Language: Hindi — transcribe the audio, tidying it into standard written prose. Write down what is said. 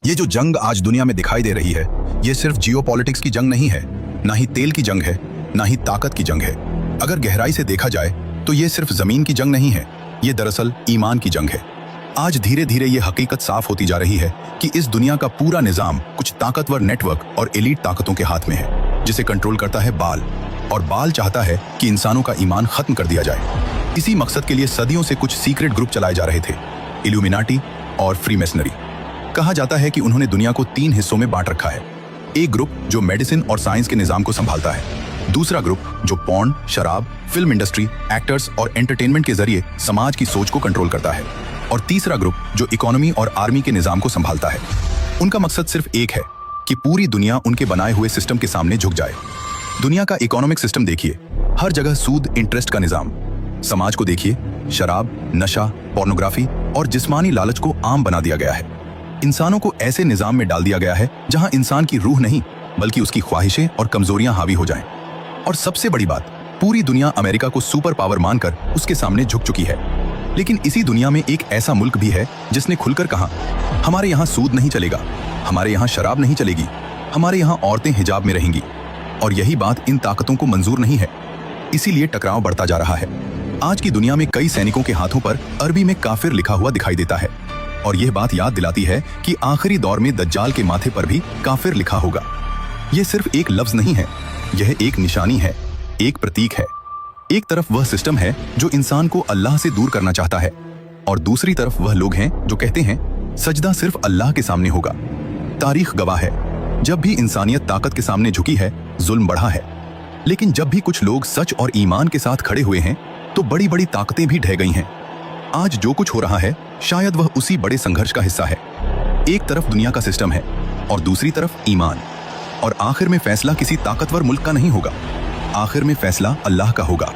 ये जो जंग आज दुनिया में दिखाई दे रही है, ये सिर्फ जियोपॉलिटिक्स की जंग नहीं है, ना ही तेल की जंग है, ना ही ताकत की जंग है। अगर गहराई से देखा जाए तो ये सिर्फ जमीन की जंग नहीं है, ये दरअसल ईमान की जंग है। आज धीरे धीरे ये हकीकत साफ होती जा रही है कि इस दुनिया का पूरा निजाम कुछ ताकतवर नेटवर्क और एलीट ताकतों के हाथ में है, जिसे कंट्रोल करता है बाल। और बाल चाहता है कि इंसानों का ईमान खत्म कर दिया जाए। इसी मकसद के लिए सदियों से कुछ सीक्रेट ग्रुप चलाए जा रहे थे, इल्यूमिनाटी और फ्रीमेसनरी। कहा जाता है कि उन्होंने दुनिया को 3 हिस्सों में बांट रखा है। एक ग्रुप जो मेडिसिन और साइंस के निजाम को संभालता है, दूसरा ग्रुप जो पॉर्न, शराब, फिल्म इंडस्ट्री, एक्टर्स और एंटरटेनमेंट के जरिए समाज की सोच को कंट्रोल करता है, और तीसरा ग्रुप जो इकोनॉमी और आर्मी के निजाम को संभालता है। उनका मकसद सिर्फ एक है कि पूरी दुनिया उनके बनाए हुए सिस्टम के सामने झुक जाए। दुनिया का इकोनॉमिक सिस्टम देखिए, हर जगह सूद, इंटरेस्ट का निजाम। समाज को देखिए, शराब, नशा, पोर्नोग्राफी और जिस्मानी लालच को आम बना दिया गया है। इंसानों को ऐसे निजाम में डाल दिया गया है जहां इंसान की रूह नहीं बल्कि उसकी ख्वाहिशें और कमजोरियां हावी हो जाएं। और सबसे बड़ी बात, पूरी दुनिया अमेरिका को सुपर पावर मानकर उसके सामने झुक चुकी है। लेकिन इसी दुनिया में एक ऐसा मुल्क भी है जिसने खुलकर कहा, हमारे यहाँ सूद नहीं चलेगा, हमारे यहाँ शराब नहीं चलेगी, हमारे यहाँ औरतें हिजाब में रहेंगी। और यही बात इन ताकतों को मंजूर नहीं है, इसीलिए टकराव बढ़ता जा रहा है। आज की दुनिया में कई सैनिकों के हाथों पर अरबी में काफिर लिखा हुआ दिखाई देता है, और यह बात याद दिलाती है कि आखिरी दौर में दज्जाल के माथे पर भी काफिर लिखा होगा। यह सिर्फ एक लफ्ज नहीं है, यह एक निशानी है, एक प्रतीक है। एक तरफ वह सिस्टम है जो इंसान को अल्लाह से दूर करना चाहता है, और दूसरी तरफ वह लोग हैं जो कहते हैं सजदा सिर्फ अल्लाह के सामने होगा। तारीख गवाह है, जब भी इंसानियत ताकत के सामने झुकी है, जुल्म बढ़ा है। लेकिन जब भी कुछ लोग सच और ईमान के साथ खड़े हुए हैं, तो बड़ी बड़ी ताकतें भी ढह गई हैं। आज जो कुछ हो रहा है, शायद वह उसी बड़े संघर्ष का हिस्सा है। एक तरफ दुनिया का सिस्टम है और दूसरी तरफ ईमान। और आखिर में फैसला किसी ताकतवर मुल्क का नहीं होगा, आखिर में फैसला अल्लाह का होगा।